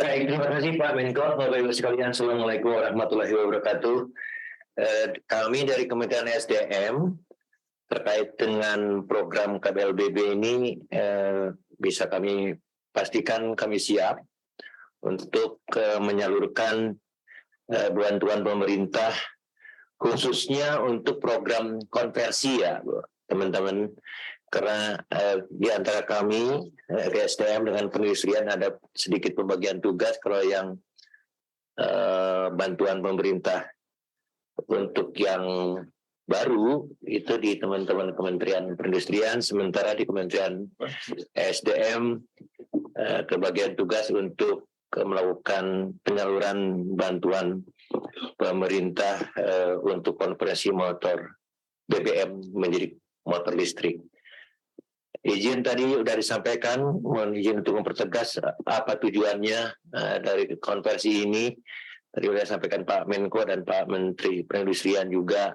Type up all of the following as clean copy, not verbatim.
Baik, terima kasih Pak Menko. Bapak Ibu sekalian, Assalamualaikum warahmatullahi wabarakatuh. Kami dari Kementerian SDM terkait dengan program KBLBB ini bisa kami pastikan kami siap untuk menyalurkan bantuan pemerintah khususnya untuk program konversi ya teman-teman, karena di antara kami di SDM dengan perindustrian ada sedikit pembagian tugas. Kalau yang bantuan pemerintah untuk yang baru itu di teman-teman Kementerian Perindustrian, sementara di Kementerian SDM kebagian tugas untuk melakukan penyaluran bantuan pemerintah untuk konversi motor BBM menjadi motor listrik. Izin tadi sudah disampaikan, mohon izin untuk mempertegas apa tujuannya dari konversi ini. Tadi sudah disampaikan Pak Menko dan Pak Menteri Perindustrian juga.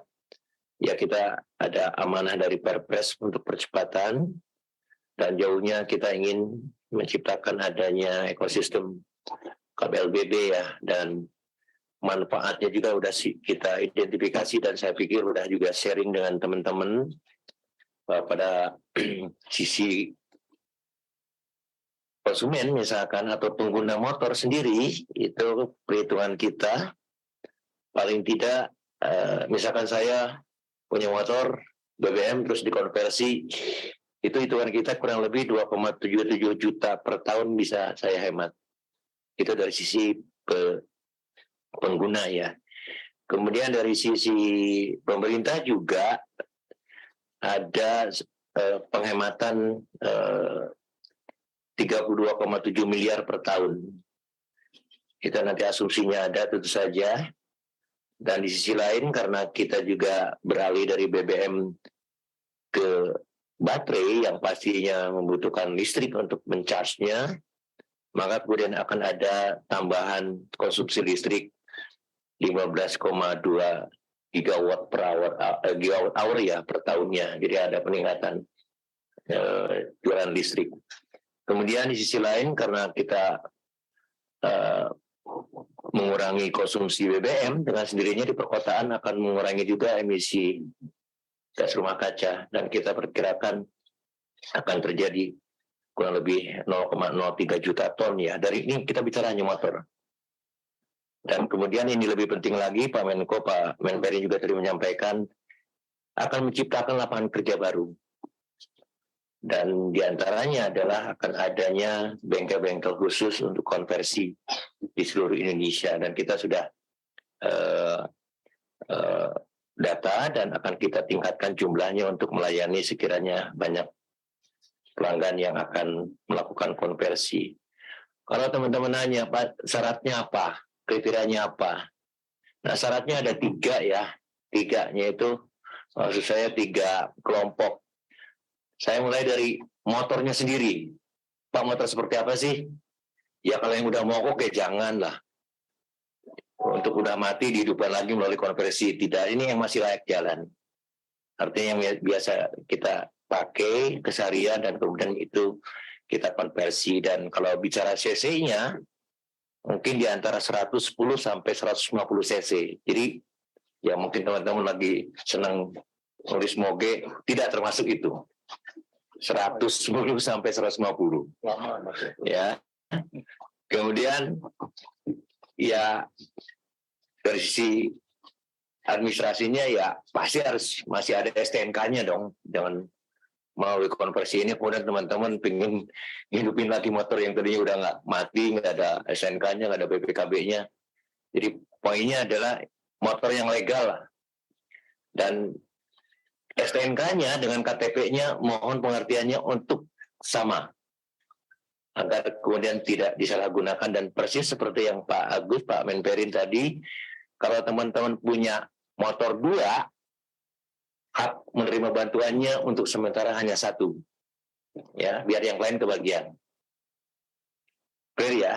Ya, kita ada amanah dari Perpres untuk percepatan, dan jauhnya kita ingin menciptakan adanya ekosistem KBLBB ya, dan manfaatnya juga sudah kita identifikasi dan saya pikir sudah juga sharing dengan teman-teman pada sisi konsumen misalkan atau pengguna motor sendiri. Itu perhitungan kita paling tidak misalkan saya punya motor BBM terus dikonversi, itu hitungan kita kurang lebih 2,77 juta per tahun bisa saya hemat. Itu dari sisi pengguna ya. Kemudian dari sisi pemerintah juga ada penghematan 32,7 miliar per tahun. Itu nanti asumsinya ada tentu saja. Dan di sisi lain karena kita juga beralih dari BBM ke baterai yang pastinya membutuhkan listrik untuk mencharge-nya, maka kemudian akan ada tambahan konsumsi listrik 15,2 gigawatt hour ya per tahunnya. Jadi ada peningkatan jualan listrik. Kemudian di sisi lain karena kita mengurangi konsumsi BBM, dengan sendirinya di perkotaan akan mengurangi juga emisi gas rumah kaca, dan kita perkirakan akan terjadi kurang lebih 0,03 juta ton ya. Dari ini kita bicara hanya motor. Dan kemudian ini lebih penting lagi, Pak Menko, Pak Menperi juga tadi menyampaikan akan menciptakan lapangan kerja baru. Dan diantaranya adalah akan adanya bengkel-bengkel khusus untuk konversi di seluruh Indonesia. Dan kita sudah data dan akan kita tingkatkan jumlahnya untuk melayani sekiranya banyak pelanggan yang akan melakukan konversi. Kalau teman-teman nanya, Pak, syaratnya apa? Kriterianya apa? Nah, syaratnya ada 3 ya. 3-nya itu, maksud saya 3 kelompok. Saya mulai dari motornya sendiri. Pak, motor seperti apa sih? Ya kalau yang udah mogok ya janganlah. Untuk udah mati dihidupkan lagi melalui konversi. Tidak, ini yang masih layak jalan. Artinya yang biasa kita pakai keseharian dan kemudian itu kita konversi. Dan kalau bicara cc-nya, mungkin di antara 110 sampai 150 cc. Jadi ya mungkin teman-teman lagi senang nulis moge, tidak termasuk itu. 110 sampai 150. Ya. Kemudian ya dari sisi administrasinya ya pasti harus masih ada STNK-nya dong. Jangan melalui konversi ini kemudian teman-teman pengen hidupin lagi motor yang tadinya udah nggak mati, nggak ada SNK-nya, nggak ada BPKB-nya. Jadi poinnya adalah motor yang legal lah. Dan STNK-nya dengan KTP-nya mohon pengertiannya untuk sama, agar kemudian tidak disalahgunakan. Dan persis seperti yang Pak Agus, Pak Menperin tadi, kalau teman-teman punya motor 2, hak menerima bantuannya untuk sementara hanya 1, ya, biar yang lain kebagian. Clear ya?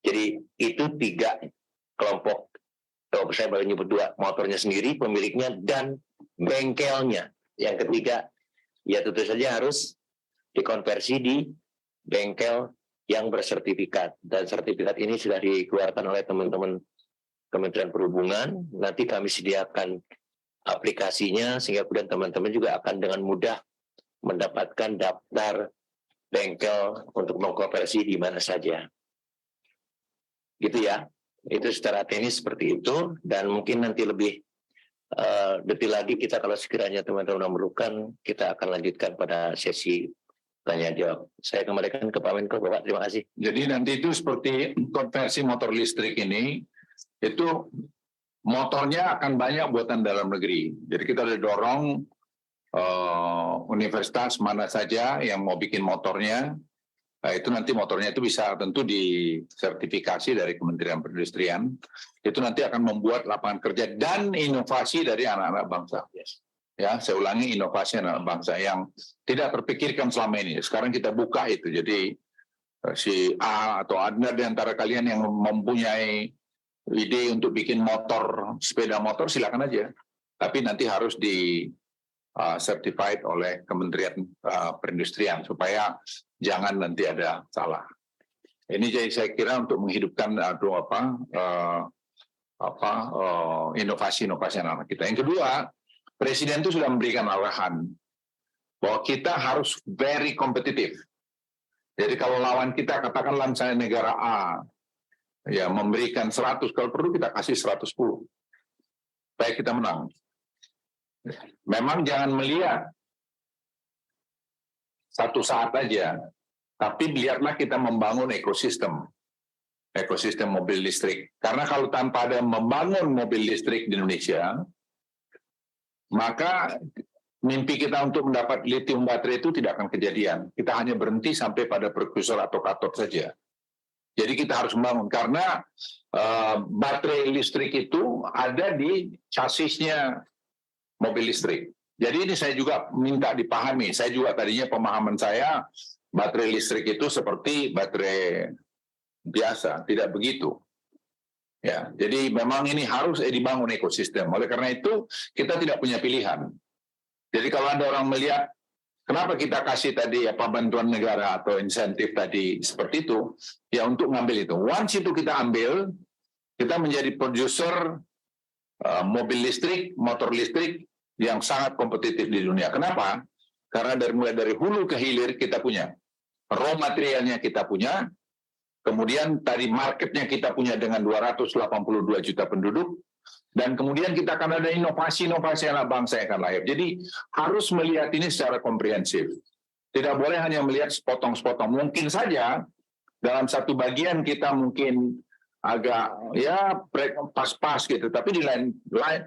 Jadi itu 3 kelompok. Kalau saya baru nyebut 2, motornya sendiri, pemiliknya, dan bengkelnya. Yang ketiga, ya tentu saja harus dikonversi di bengkel yang bersertifikat. Dan sertifikat ini sudah dikeluarkan oleh teman-teman Kementerian Perhubungan. Nanti kami sediakan aplikasinya sehingga kemudian teman-teman juga akan dengan mudah mendapatkan daftar bengkel untuk mengkonversi di mana saja. Gitu ya. Itu secara teknis seperti itu, dan mungkin nanti lebih detail lagi kita kalau sekiranya teman-teman memerlukan, kita akan lanjutkan pada sesi tanya jawab. Saya kembalikan ke Pak Menko, Bapak. Terima kasih. Jadi nanti itu seperti konversi motor listrik ini, itu motornya akan banyak buatan dalam negeri. Jadi kita udah dorong universitas mana saja yang mau bikin motornya. Nah, itu nanti motornya itu bisa tentu disertifikasi dari Kementerian Perindustrian. Itu nanti akan membuat lapangan kerja dan inovasi dari anak-anak bangsa. Ya, saya ulangi, inovasi anak bangsa yang tidak terpikirkan selama ini. Sekarang kita buka itu. Jadi si A atau ada di antara kalian yang mempunyai ide untuk bikin motor, sepeda motor, silakan aja. Tapi nanti harus di certified oleh Kementerian Perindustrian supaya jangan nanti ada salah. Ini jadi saya kira untuk menghidupkan inovasi-inovasi anak kita. Yang kedua, Presiden itu sudah memberikan arahan bahwa kita harus very kompetitif. Jadi kalau lawan kita katakanlah misalnya negara A ya memberikan 100, kalau perlu kita kasih 110. Supaya kita menang. Memang jangan melihat satu saat aja, tapi lihatlah kita membangun ekosistem mobil listrik. Karena kalau tanpa ada membangun mobil listrik di Indonesia, maka mimpi kita untuk mendapat lithium baterai itu tidak akan kejadian. Kita hanya berhenti sampai pada prekursor atau katot saja. Jadi kita harus membangun, karena baterai listrik itu ada di chassisnya mobil listrik. Jadi ini saya juga minta dipahami. Saya juga tadinya pemahaman saya baterai listrik itu seperti baterai biasa, tidak begitu. Ya, jadi memang ini harus dibangun ekosistem. Oleh karena itu kita tidak punya pilihan. Jadi kalau ada orang melihat kenapa kita kasih tadi bantuan negara atau insentif tadi seperti itu, ya untuk ngambil itu. Once itu kita ambil, kita menjadi produser mobil listrik, motor listrik yang sangat kompetitif di dunia. Kenapa? Karena mulai dari hulu ke hilir kita punya. Raw materialnya kita punya, kemudian tadi marketnya kita punya dengan 282 juta penduduk, dan kemudian kita akan ada inovasi-inovasi anak bangsa yang akan lahir. Jadi harus melihat ini secara komprehensif. Tidak boleh hanya melihat sepotong-sepotong. Mungkin saja dalam satu bagian kita mungkin agak ya pas-pas gitu, tapi di lain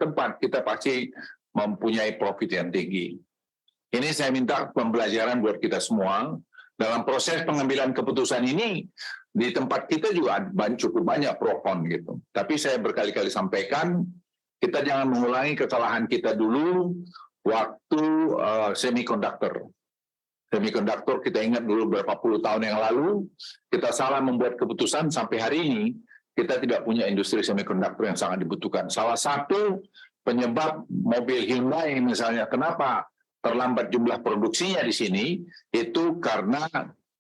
tempat kita pasti mempunyai profit yang tinggi. Ini saya minta pembelajaran buat kita semua. Dalam proses pengambilan keputusan ini, di tempat kita juga cukup banyak pro kon gitu. Tapi saya berkali-kali sampaikan, kita jangan mengulangi kesalahan kita dulu waktu semikonduktor. Semikonduktor kita ingat dulu berapa puluh tahun yang lalu, kita salah membuat keputusan sampai hari ini, kita tidak punya industri semikonduktor yang sangat dibutuhkan. Salah satu penyebab mobil Hyundai misalnya, kenapa terlambat jumlah produksinya di sini, itu karena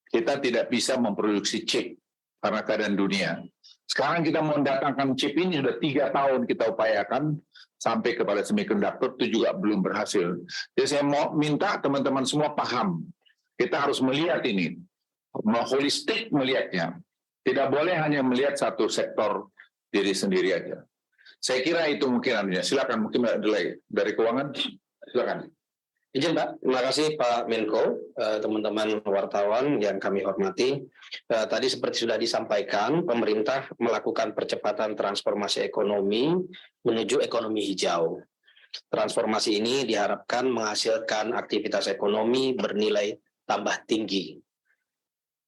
kita tidak bisa memproduksi chip karena keadaan dunia. Sekarang kita mendatangkan chip ini sudah 3 tahun kita upayakan sampai kepada semikonduktor, itu juga belum berhasil. Jadi saya mau minta teman-teman semua paham, kita harus melihat ini, holistik melihatnya. Tidak boleh hanya melihat satu sektor diri sendiri aja. Saya kira itu mungkin anunya. Silakan, mungkin dari keuangan. Silakan. Izin Pak, terima kasih Pak Menko, teman-teman wartawan yang kami hormati. Tadi seperti sudah disampaikan, pemerintah melakukan percepatan transformasi ekonomi menuju ekonomi hijau. Transformasi ini diharapkan menghasilkan aktivitas ekonomi bernilai tambah tinggi.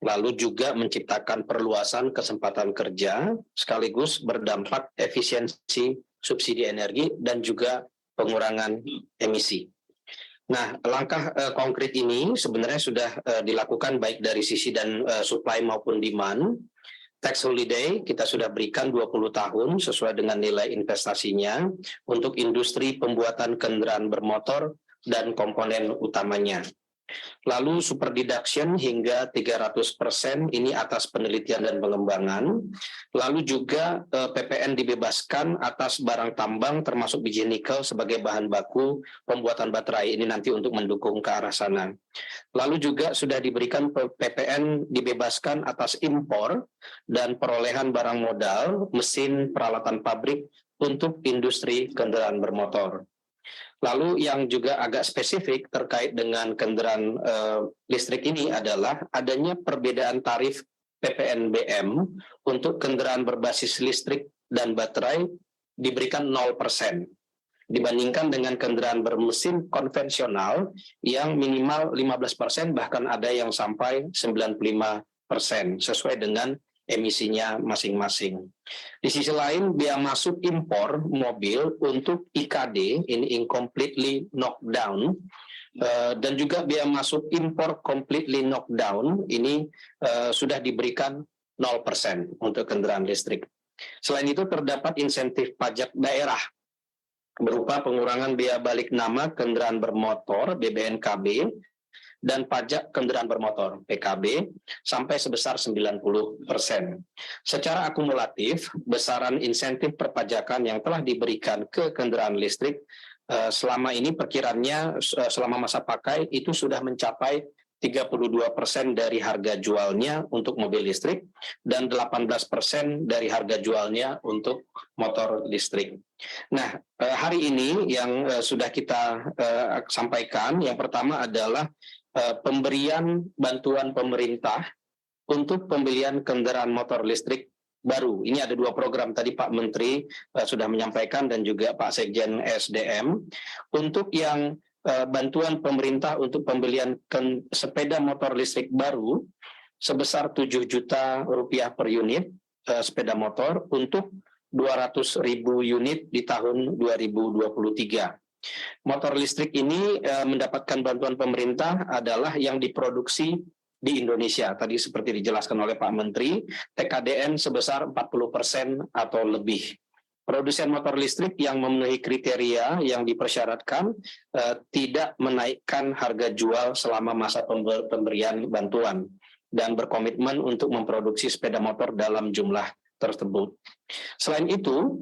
Lalu juga menciptakan perluasan kesempatan kerja, sekaligus berdampak efisiensi subsidi energi dan juga pengurangan emisi. Nah, langkah konkret ini sebenarnya sudah dilakukan baik dari sisi dan supply maupun demand. Tax holiday kita sudah berikan 20 tahun sesuai dengan nilai investasinya untuk industri pembuatan kendaraan bermotor dan komponen utamanya. Lalu super deduction hingga 300% ini atas penelitian dan pengembangan. Lalu juga PPN dibebaskan atas barang tambang termasuk biji nikel sebagai bahan baku pembuatan baterai ini nanti untuk mendukung ke arah sana. Lalu juga sudah diberikan PPN dibebaskan atas impor dan perolehan barang modal, mesin, peralatan pabrik untuk industri kendaraan bermotor. Lalu yang juga agak spesifik terkait dengan kendaraan listrik ini adalah adanya perbedaan tarif PPNBM untuk kendaraan berbasis listrik dan baterai diberikan 0% dibandingkan dengan kendaraan bermesin konvensional yang minimal 15%, bahkan ada yang sampai 95% sesuai dengan emisinya masing-masing. Di sisi lain, biaya masuk impor mobil untuk IKD, ini incompletely knockdown, dan juga biaya masuk impor completely knockdown, ini sudah diberikan 0% untuk kendaraan listrik. Selain itu, terdapat insentif pajak daerah berupa pengurangan biaya balik nama kendaraan bermotor BBNKB dan pajak kendaraan bermotor PKB sampai sebesar 90%. Secara akumulatif, besaran insentif perpajakan yang telah diberikan ke kendaraan listrik selama ini perkiraannya selama masa pakai itu sudah mencapai 32% dari harga jualnya untuk mobil listrik dan 18% dari harga jualnya untuk motor listrik. Nah, hari ini yang sudah kita sampaikan, yang pertama adalah pemberian bantuan pemerintah untuk pembelian kendaraan motor listrik baru. Ini ada 2 program tadi Pak Menteri sudah menyampaikan dan juga Pak Sekjen SDM. Untuk yang bantuan pemerintah untuk pembelian sepeda motor listrik baru sebesar 7 juta rupiah per unit sepeda motor untuk 200.000 unit di tahun 2023. Motor listrik ini mendapatkan bantuan pemerintah adalah yang diproduksi di Indonesia. Tadi seperti dijelaskan oleh Pak Menteri, TKDN sebesar 40% atau lebih. Produsen motor listrik yang memenuhi kriteria yang dipersyaratkan tidak menaikkan harga jual selama masa pemberian bantuan dan berkomitmen untuk memproduksi sepeda motor dalam jumlah tersebut. Selain itu,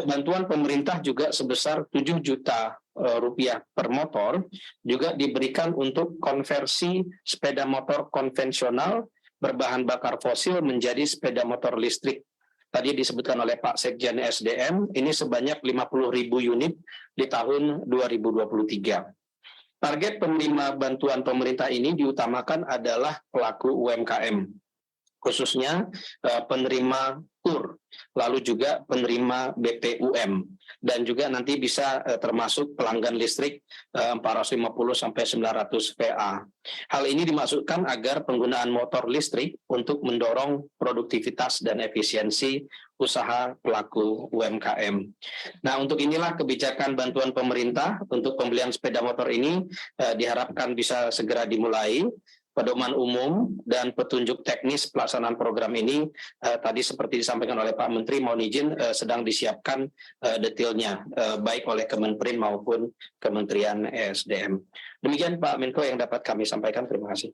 bantuan pemerintah juga sebesar 7 juta rupiah per motor juga diberikan untuk konversi sepeda motor konvensional berbahan bakar fosil menjadi sepeda motor listrik. Tadi disebutkan oleh Pak Sekjen SDM, ini sebanyak 50.000 unit di tahun 2023. Target penerima bantuan pemerintah ini diutamakan adalah pelaku UMKM, khususnya penerima KUR, lalu juga penerima BPUM, dan juga nanti bisa termasuk pelanggan listrik 450 sampai 900 VA. Hal ini dimaksudkan agar penggunaan motor listrik untuk mendorong produktivitas dan efisiensi usaha pelaku UMKM. Nah, untuk inilah kebijakan bantuan pemerintah untuk pembelian sepeda motor ini diharapkan bisa segera dimulai. Pedoman umum dan petunjuk teknis pelaksanaan program ini tadi seperti disampaikan oleh Pak Menteri, mohon izin sedang disiapkan detailnya baik oleh Kemenperin maupun Kementerian ESDM. Demikian Pak Menko yang dapat kami sampaikan. Terima kasih.